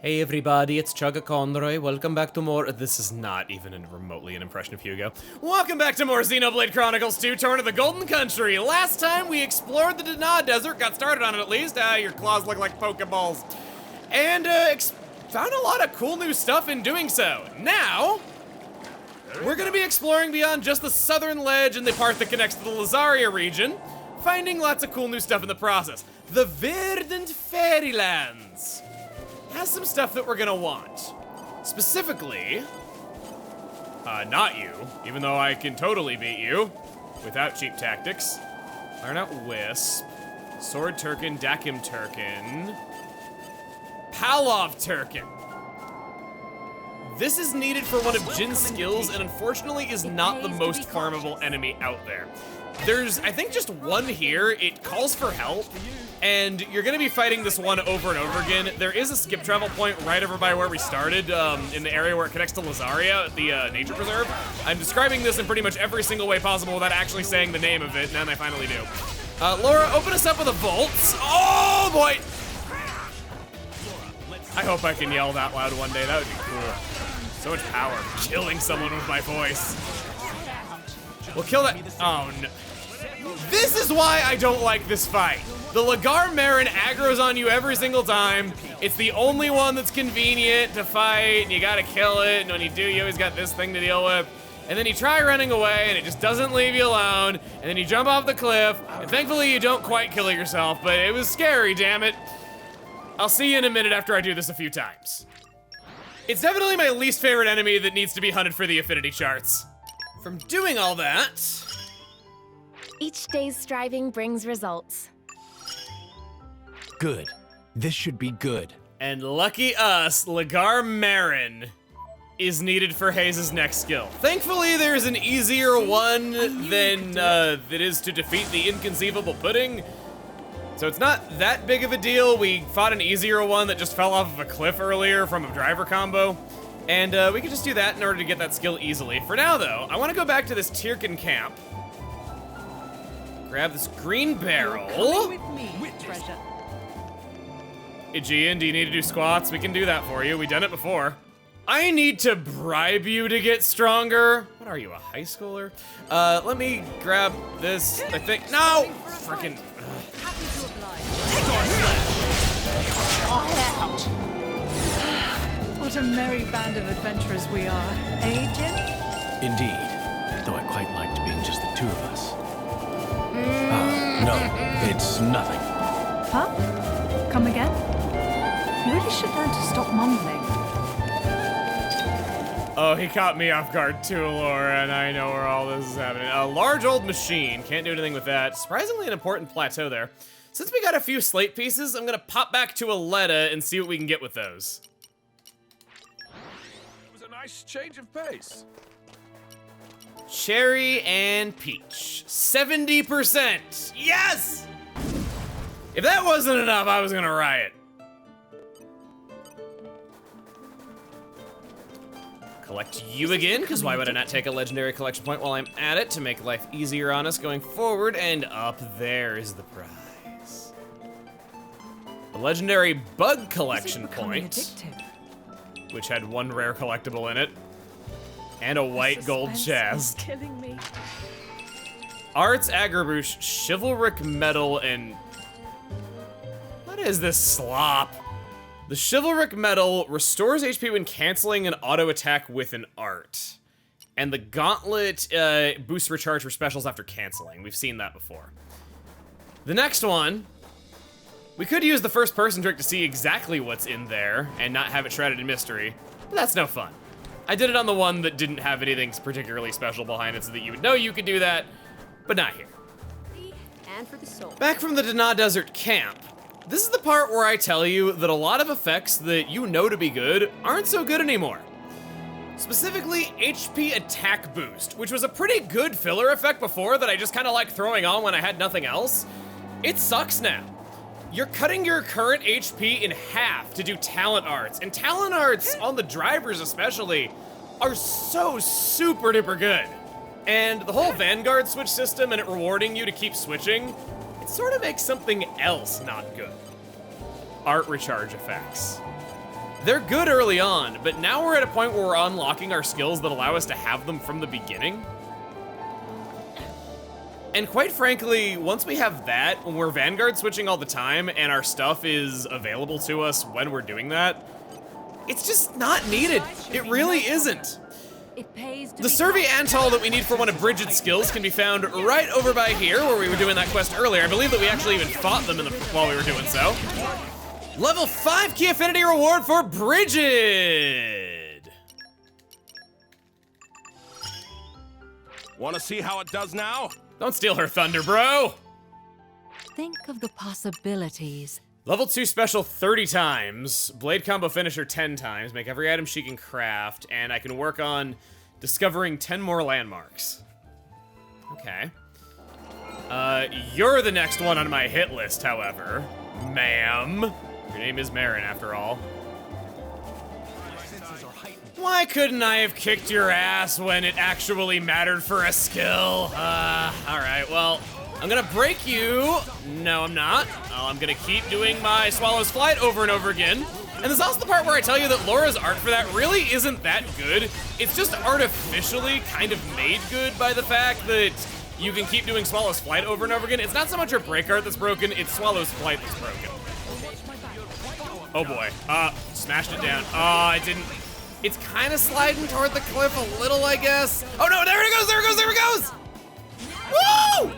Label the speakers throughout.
Speaker 1: Hey everybody, it's Chugga Conroy. Welcome back to more. This is not even remotely an impression of Hugo. Welcome back to more Xenoblade Chronicles 2, Torna the Golden Country. Last time we explored the Torna Desert, got started on it at least. Your claws look like Pokeballs. And found a lot of cool new stuff in doing so. Now, we're gonna be exploring beyond just the southern ledge and the part that connects to the Lazaria region, finding lots of cool new stuff in the process. The Verdant Fairylands has some stuff that we're gonna want. Specifically, not you, even though I can totally beat you without cheap tactics. Learn out Wisp, Sword Turkin, Dakim Turkin, Palov Turkin. This is needed for one of Jin's skills and unfortunately is not the most farmable enemy out there. There's, I think, just one here. It calls for help, and you're gonna be fighting this one over and over again. There is a skip travel point right over by where we started, in the area where it connects to Lazaria, the nature preserve. I'm describing this in pretty much every single way possible without actually saying the name of it, and then I finally do. Laura, open us up with a Volt. Oh boy! I hope I can yell that loud one day, that would be cool. So much power, killing someone with my voice. We'll kill that. Oh no. This is why I don't like this fight. The Lagar Marin aggro's on you every single time. It's the only one that's convenient to fight, and you gotta kill it, and when you do, you always got this thing to deal with. And then you try running away, and it just doesn't leave you alone, and then you jump off the cliff, and thankfully you don't quite kill yourself, but it was scary, damn it. I'll see you in a minute after I do this a few times. It's definitely my least favorite enemy that needs to be hunted for the affinity charts. From doing all that,
Speaker 2: each day's striving brings results.
Speaker 3: Good. This should be good.
Speaker 1: and lucky us, Lagar Marin is needed for Hayes' next skill. Thankfully, there's an easier one than that is to defeat the inconceivable pudding. So it's not that big of a deal. We fought an easier one that just fell off of a cliff earlier from a driver combo. And we could just do that in order to get that skill easily. For now, though, I want to go back to this Tyrkin camp. Grab this green barrel.
Speaker 4: With me, treasure.
Speaker 1: Aegean, do you need to do squats? We can do that for you. We've done it before. I need to bribe you to get stronger. What are you, a high schooler? Let me grab this, I think. No! Freaking.
Speaker 4: Happy to oblige. What a merry band of adventurers we are, eh, Jin?
Speaker 3: Indeed. Though I quite liked being just the two of us. No, it's nothing.
Speaker 4: Huh? Come again? You really should learn to stop mumbling.
Speaker 1: Oh, he caught me off guard too, Laura, and I know where all this is happening. A large old machine, can't do anything with that. Surprisingly an important plateau there. Since we got a few slate pieces, I'm gonna pop back to Aletta and see what we can get with those.
Speaker 5: It was a nice change of pace.
Speaker 1: Cherry and peach, 70%, yes! If that wasn't enough, I was gonna riot. Collect you again, because why would I not take a legendary collection point while I'm at it to make life easier on us going forward, and up there is the prize. A legendary bug collection point, which had one rare collectible in it, and a white gold chest.
Speaker 4: Killing me.
Speaker 1: Arts, Agraboosh, Chivalric Medal, and... what is this slop? The Chivalric Medal restores HP when canceling an auto attack with an art. And the Gauntlet boosts recharge for specials after canceling. We've seen that before. The next one, we could use the first person trick to see exactly what's in there and not have it shrouded in mystery, but that's no fun. I did it on the one that didn't have anything particularly special behind it so that you would know you could do that, but not here.
Speaker 2: And for the soul.
Speaker 1: Back from the Torna Desert camp. This is the part where I tell you that a lot of effects that you know to be good aren't so good anymore. Specifically, HP attack boost, which was a pretty good filler effect before that I just kind of like throwing on when I had nothing else. It sucks now. You're cutting your current HP in half to do talent arts, and talent arts, on the drivers especially, are so super duper good. And the whole Vanguard switch system and it rewarding you to keep switching, it sort of makes something else not good. Art recharge effects. they're good early on, but now we're at a point where we're unlocking our skills that allow us to have them from the beginning. And quite frankly, once we have that, when we're Vanguard switching all the time and our stuff is available to us when we're doing that, it's just not needed. It really isn't. The Survey Antol that we need for one of Bridget's skills can be found right over by here where we were doing that quest earlier. I believe that we actually even fought them while we were doing so. Level 5 key affinity reward for Bridget!
Speaker 5: Want to see how it does now?
Speaker 1: Don't steal her thunder, bro!
Speaker 6: Think of the possibilities.
Speaker 1: Level 2 special 30 times, blade combo finisher 10 times, make every item she can craft, and I can work on discovering 10 more landmarks. Okay. You're the next one on my hit list, however, ma'am. Your name is Marin, after all. Why couldn't I have kicked your ass when it actually mattered for a skill? Alright, well, I'm gonna break you. No, I'm not. I'm gonna keep doing my Swallow's Flight over and over again. And there's also the part where I tell you that Laura's art for that really isn't that good. It's just artificially kind of made good by the fact that you can keep doing Swallow's Flight over and over again. It's not so much her break art that's broken, it's Swallow's Flight that's broken. Oh boy, smashed it down. It didn't. It's kind of sliding toward the cliff a little, I guess. Oh no, there it goes, there it goes, there it goes! Woo!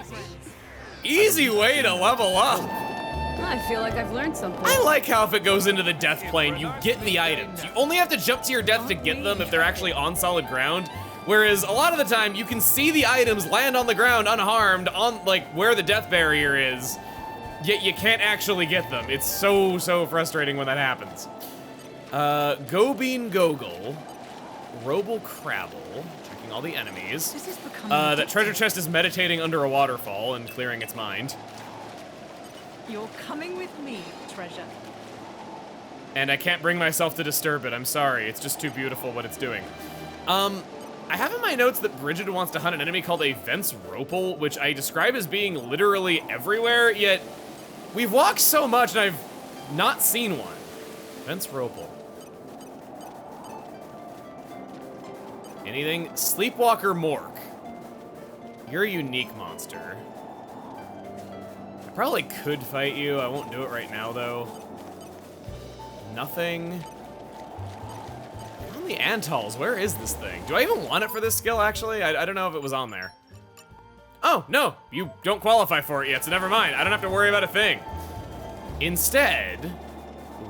Speaker 1: Easy way to level up.
Speaker 6: I feel like I've learned something.
Speaker 1: I like how if it goes into the death plane, you get the items. You only have to jump to your death to get them if they're actually on solid ground. Whereas a lot of the time, you can see the items land on the ground unharmed on like where the death barrier is, yet you can't actually get them. It's so frustrating when that happens. Go Bean Goggle, Roble Crabble, checking all the enemies.
Speaker 6: This is becoming
Speaker 1: That treasure chest is meditating under a waterfall and clearing its mind.
Speaker 4: You're coming with me, treasure.
Speaker 1: And I can't bring myself to disturb it, I'm sorry. It's just too beautiful what it's doing. I have in my notes that Bridget wants to hunt an enemy called a Vence Ropel, which I describe as being literally everywhere, yet we've walked so much and I've not seen one. Vence Ropel. Anything? Sleepwalker Mork. You're a unique monster. I probably could fight you. I won't do it right now, though. Nothing. On the Antols, where is this thing? Do I even want it for this skill, actually? I don't know if it was on there. Oh, no, you don't qualify for it yet, so never mind. I don't have to worry about a thing. Instead,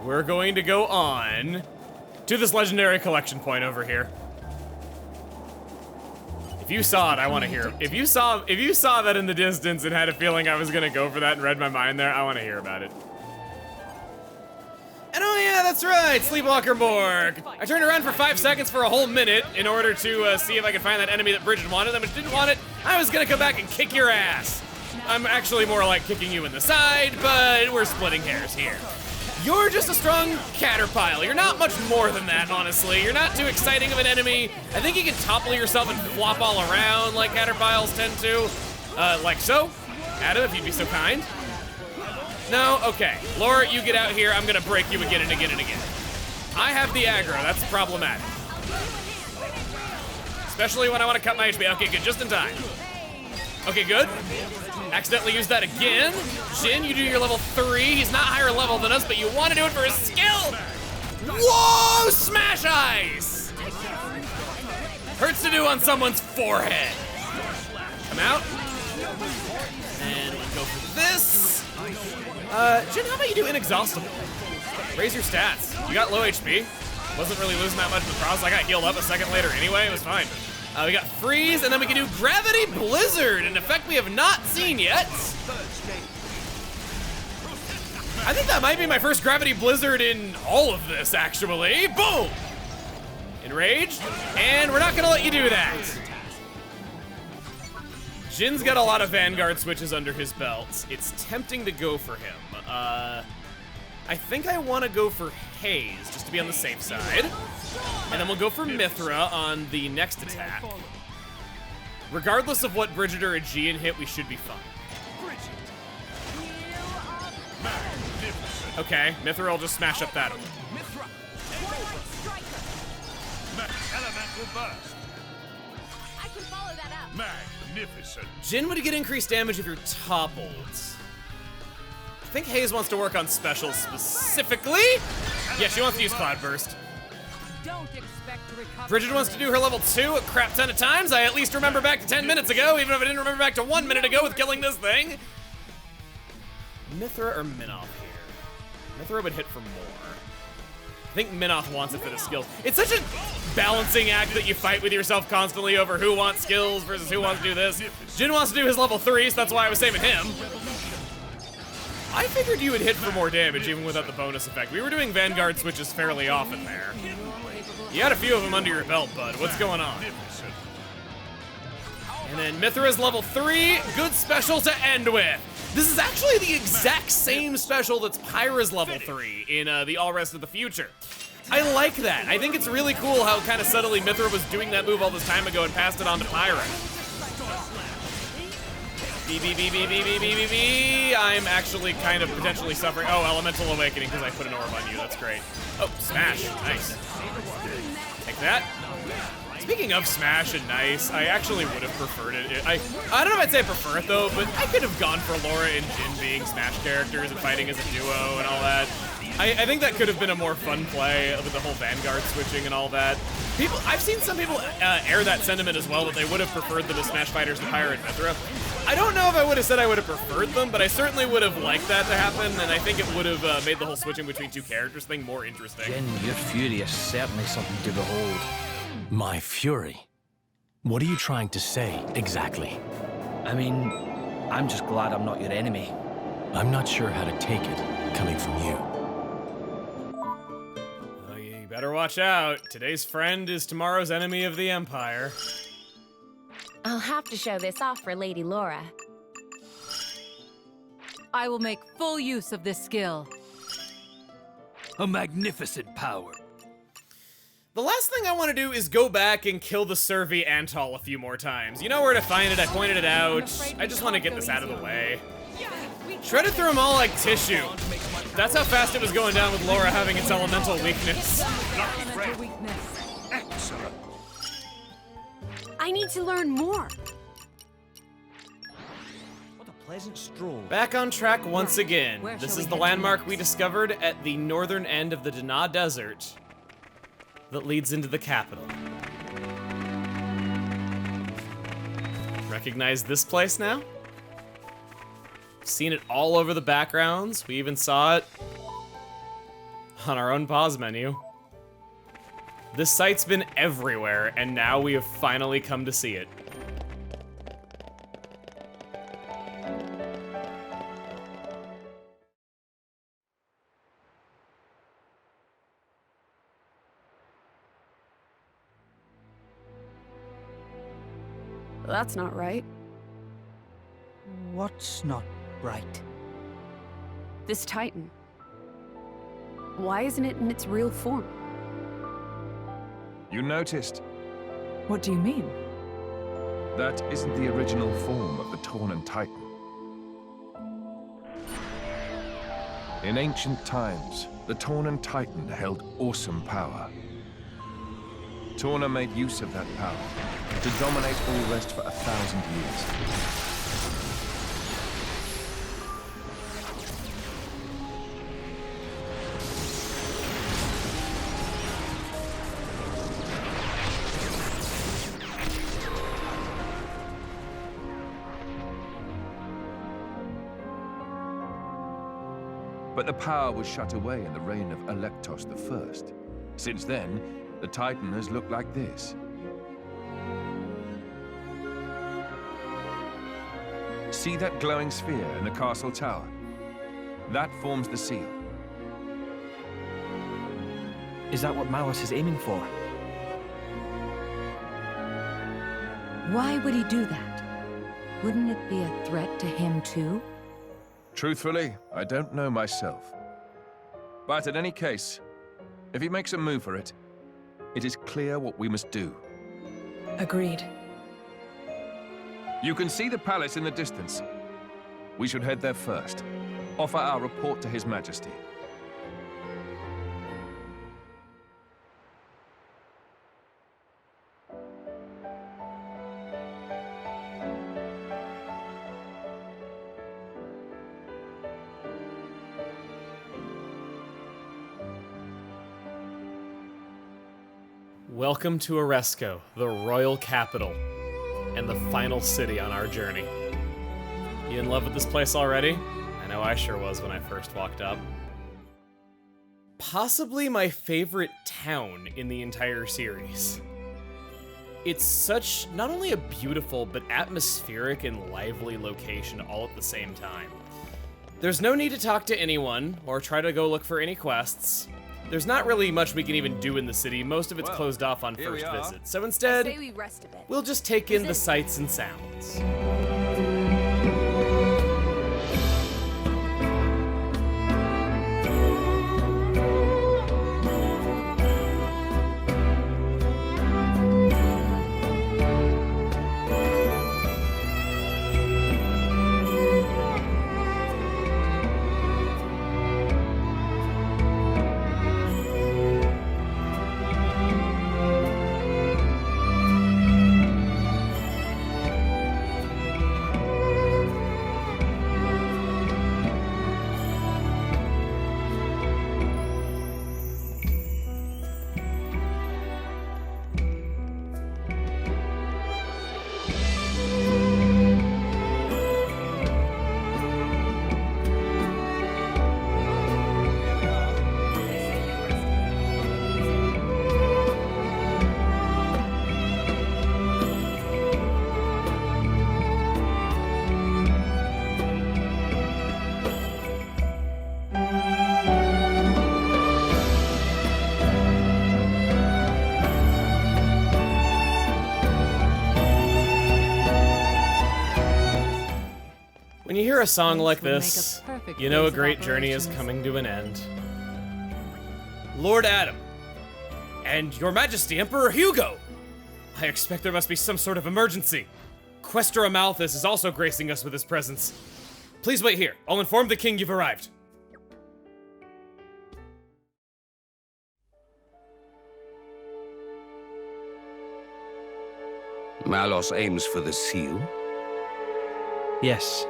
Speaker 1: we're going to go on to this legendary collection point over here. If you saw it, I want to hear it. If you saw that in the distance and had a feeling I was gonna go for that and read my mind there, I want to hear about it. And oh yeah, that's right, Sleepwalker Morg. I turned around for 5 seconds for a whole minute in order to see if I could find that enemy that Bridget wanted. And if didn't want it, I was gonna come back and kick your ass. I'm actually more like kicking you in the side, but we're splitting hairs here. You're just a strong caterpillar. You're not much more than that, honestly. You're not too exciting of an enemy. I think you can topple yourself and flop all around like caterpillars tend to. Like so. Adam, if you'd be so kind. No? Okay. Laura, you get out here. I'm gonna break you again and again and again. I have the aggro. That's problematic. Especially when I want to cut my HP. Okay, good. Just in time. Okay, good. Accidentally used that again. Jin, you do your level 3. He's not higher level than us, but you want to do it for his skill. Whoa! Smash ice! Hurts to do on someone's forehead. Come out. And we go for this. Jin, how about you do inexhaustible? Raise your stats. You got low HP. Wasn't really losing that much in the process. I got healed up a second later anyway. It was fine. We got freeze, and then we can do gravity blizzard, an effect we have not seen yet. I think that might be my first gravity blizzard in all of this, actually. Boom! Enraged, and we're not gonna let you do that. Jin's got a lot of Vanguard switches under his belt. It's tempting to go for him. I think I want to go for Haze, just to be on the safe side. And then we'll go for Mithra on the next attack. Regardless of what Bridget or Aegean hit, we should be fine. Okay, Mithra will just smash up that one.
Speaker 5: burst.
Speaker 2: I can follow that up.
Speaker 5: Magnificent.
Speaker 1: Jin would get increased damage if you're toppled. I think Hayes wants to work on specials specifically. Yeah, she wants to use Cloud Burst.
Speaker 6: Don't expect to recover.
Speaker 1: Bridget wants to do her level 2 a crap ton of times. I at least remember back to 10 minutes ago, even if I didn't remember back to 1 minute ago with killing this thing. Mithra or Minoth here? Mithra would hit for more. I think Minoth wants it for the skills. It's such a balancing act that you fight with yourself constantly over who wants skills versus who wants to do this. Jin wants to do his level 3, so that's why I was saving him. I figured you would hit for more damage even without the bonus effect. We were doing Vanguard switches fairly often there. You had a few of them under your belt, bud. What's going on? And then Mithra's level 3, good special to end with. This is actually the exact same special that's Pyra's level 3 in the All Rest of the Future. I like that. I think it's really cool how kind of subtly Mithra was doing that move all this time ago and passed it on to Pyra. I'm actually kind of potentially suffering. Oh, Elemental Awakening because I put an orb on you. That's great. Oh, Smash. Nice. Take that. Speaking of Smash and Nice, I actually would have preferred it. I don't know if I'd say I prefer it though, but I could have gone for Laura and Jin being Smash characters and fighting as a duo and all that. I think that could have been a more fun play with the whole Vanguard switching and all that. I've seen some people air that sentiment as well, that they would have preferred them as Smash fighters to Pyra and Mithra. I don't know if I would have said I would have preferred them, but I certainly would have liked that to happen, and I think it would have made the whole switching between two characters thing more interesting.
Speaker 7: Jin, your fury is certainly something to behold.
Speaker 3: My fury? What are you trying to say, exactly?
Speaker 7: I mean, I'm just glad I'm not your enemy.
Speaker 3: I'm not sure how to take it, coming from you.
Speaker 1: Oh, you better watch out. Today's friend is tomorrow's enemy of the Empire.
Speaker 2: I'll have to show this off for Lady Laura.
Speaker 6: I will make full use of this skill.
Speaker 7: A magnificent power.
Speaker 1: The last thing I want to do is go back and kill the Survey Antol a few more times. You know where to find it, I pointed it out. I just want to get this out of the way. Shredded through them all like tissue. That's how fast it was going down with Laura having its elemental weakness.
Speaker 6: Elemental weakness.
Speaker 5: Excellent.
Speaker 2: I need to learn more.
Speaker 7: What a pleasant stroll.
Speaker 1: Back on track once again.
Speaker 6: Where
Speaker 1: This
Speaker 6: shall
Speaker 1: is
Speaker 6: we
Speaker 1: the
Speaker 6: head
Speaker 1: landmark we discovered at the northern end of the Dana Desert that leads into the capital. Recognize this place now? Seen it all over the backgrounds. We even saw it on our own pause menu. This site's been everywhere, and now we have finally come to see it.
Speaker 6: That's not right.
Speaker 7: What's not right?
Speaker 6: This Titan. Why isn't it in its real form?
Speaker 5: You noticed?
Speaker 4: What do you mean?
Speaker 5: That isn't the original form of the Torna Titan. In ancient times, the Torna Titan held awesome power. Torna made use of that power to dominate all rest for 1,000 years. But the power was shut away in the reign of Electos I. Since then, the Titan has looked like this. See that glowing sphere in the castle tower? That forms the seal.
Speaker 7: Is that what Malice is aiming for?
Speaker 6: Why would he do that? Wouldn't it be a threat to him too?
Speaker 5: Truthfully, I don't know myself. But in any case, if he makes a move for it, it is clear what we must do.
Speaker 4: Agreed.
Speaker 5: You can see the palace in the distance. We should head there first. Offer our report to His Majesty.
Speaker 1: Welcome to Oresco, the royal capital, and the final city on our journey. You in love with this place already? I know I sure was when I first walked up. Possibly my favorite town in the entire series. It's such, not only a beautiful, but atmospheric and lively location all at the same time. There's no need to talk to anyone, or try to go look for any quests. There's not really much we can even do in the city. Most of it's closed off on first visit. So instead,
Speaker 2: Say we rest a bit.
Speaker 1: we'll just take in the sights and sounds. When you hear a song like this, you know a great journey is coming to an end. Lord Adam, and Your Majesty, Emperor Hugo! I expect there must be some sort of emergency. Questor Amalthus is also gracing us with his presence. Please wait here. I'll inform the king you've arrived.
Speaker 8: Malos aims for the seal?
Speaker 7: Yes.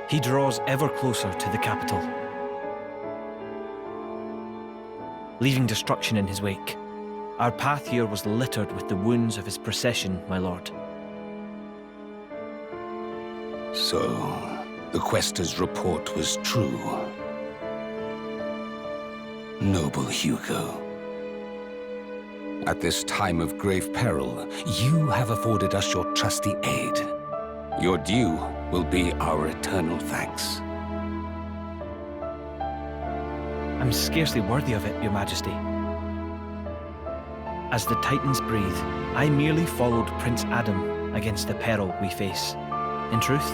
Speaker 7: He draws ever closer to the capital, leaving destruction in his wake. Our path here was littered with the wounds of his procession, my lord.
Speaker 8: So, the Questor's report was true. Noble Hugo. At this time of grave peril, you have afforded us your trusty aid. Your due will be our eternal thanks.
Speaker 7: I'm scarcely worthy of it, Your Majesty. As the Titans breathe, I merely followed Prince Adam against the peril we face. In truth,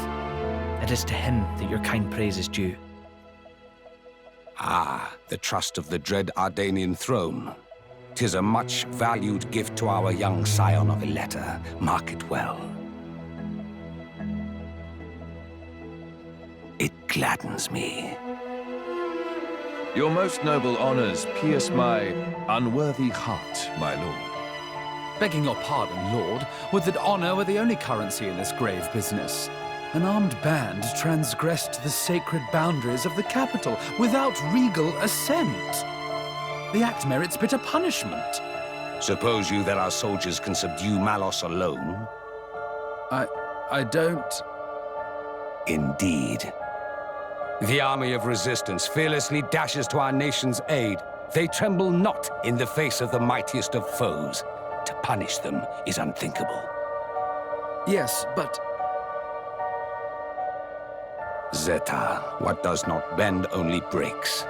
Speaker 7: it is to him that your kind praise is due.
Speaker 8: Ah, the trust of the dread Ardanian throne. 'Tis a much-valued gift to our young scion of Ileta. Mark it well. It gladdens me.
Speaker 5: Your most noble honors pierce my unworthy heart, my lord.
Speaker 9: Begging your pardon, Lord, would that honor were the only currency in this grave business. An armed band transgressed the sacred boundaries of the capital without regal assent. The act merits bitter punishment.
Speaker 8: Suppose you that our soldiers can subdue Malos alone?
Speaker 9: I don't...
Speaker 8: Indeed. The army of resistance fearlessly dashes to our nation's aid. They tremble not in the face of the mightiest of foes. To punish them is unthinkable.
Speaker 9: Yes, but...
Speaker 8: Zeta, what does not bend only breaks.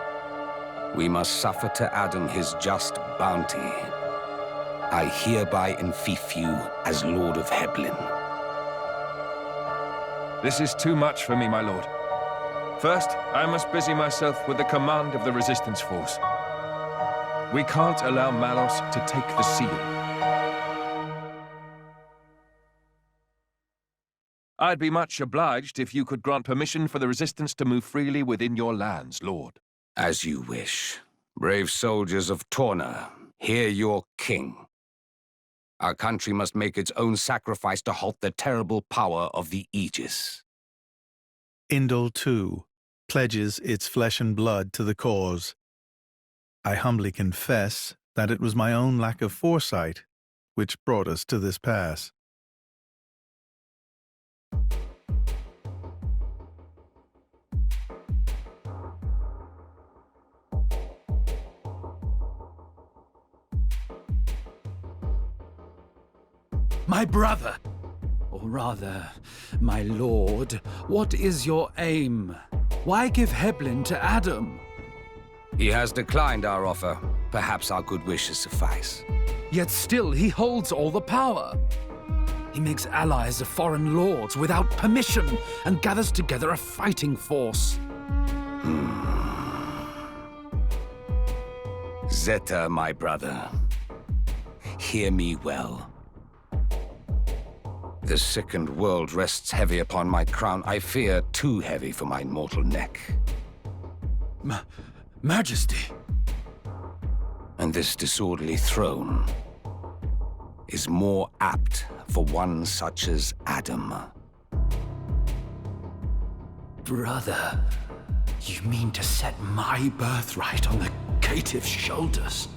Speaker 8: We must suffer to Adam his just bounty. I hereby enfeoff you as Lord of Heblin.
Speaker 5: This is too much for me, my lord. First, I must busy myself with the command of the resistance force. We can't allow Malos to take the seal. I'd be much obliged if you could grant permission for the resistance to move freely within your lands, lord.
Speaker 8: As you wish. Brave soldiers of Torna, hear your king. Our country must make its own sacrifice to halt the terrible power of the Aegis.
Speaker 10: Indol, too, pledges its flesh and blood to the cause. I humbly confess that it was my own lack of foresight which brought us to this pass.
Speaker 9: My brother, or rather, my lord, what is your aim? Why give Heblin to Adam?
Speaker 8: He has declined our offer. Perhaps our good wishes suffice.
Speaker 9: Yet still he holds all the power. He makes allies of foreign lords without permission and gathers together a fighting force.
Speaker 8: Zeta, my brother, hear me well. The sickened world rests heavy upon my crown. I fear too heavy for my mortal neck.
Speaker 9: Majesty.
Speaker 8: And this disorderly throne is more apt for one such as Adam.
Speaker 9: Brother, you mean to set my birthright on the caitiff's shoulders?